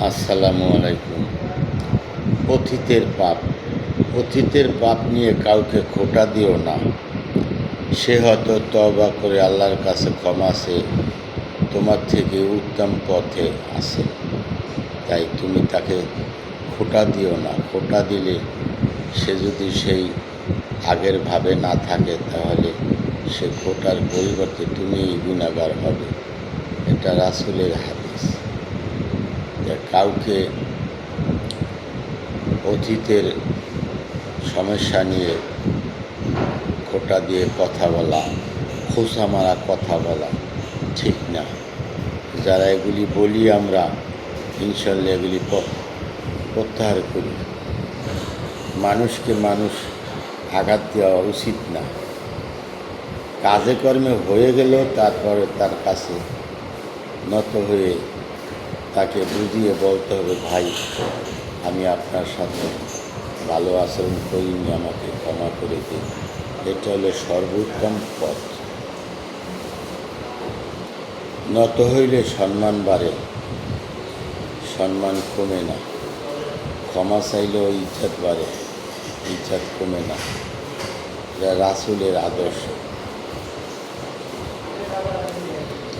আসসালামু আলাইকুম। অতীতের পাপ নিয়ে কাউকে খোঁটা দিও না। সে হয়তো তওবা করে আল্লাহর কাছে ক্ষমা চেয়ে তোমার থেকে উত্তম পথে আছে। তাই তুমি তাকে খোঁটা দিও না। খোঁটা দিলে সে যদি সেই আগের ভাবে না থাকে, তাহলে সে খোঁটার পরিবর্তে তুমিই গুনাহগার হবে। এটা রাসূলের হাদিস। কাউকে অতীতের সমস্যা নিয়ে খোঁটা দিয়ে কথা বলা, খোঁচা মারা কথা বলা ঠিক না। যারা এগুলি বলি আমরা, ইনশাল্লাহ এগুলি প্রত্যাহার করি। মানুষকে মানুষ আঘাত দেওয়া উচিত না। কাজে কর্মে হয়ে গেলেও তারপরে তার কাছে নত হয়ে তাকে বুঝিয়ে বলতে হবে, ভাই আমি আপনার সাথে ভালো আচরণ করিনি, আমাকে ক্ষমা করে দিন। এটা হলো সর্বোত্তম পথ। নত হইলে সম্মান বাড়ে, সম্মান কমে না। ক্ষমা চাইলেও ইজ্জত বাড়ে, ইজ্জত কমে না। এটা রাসূলের আদর্শ।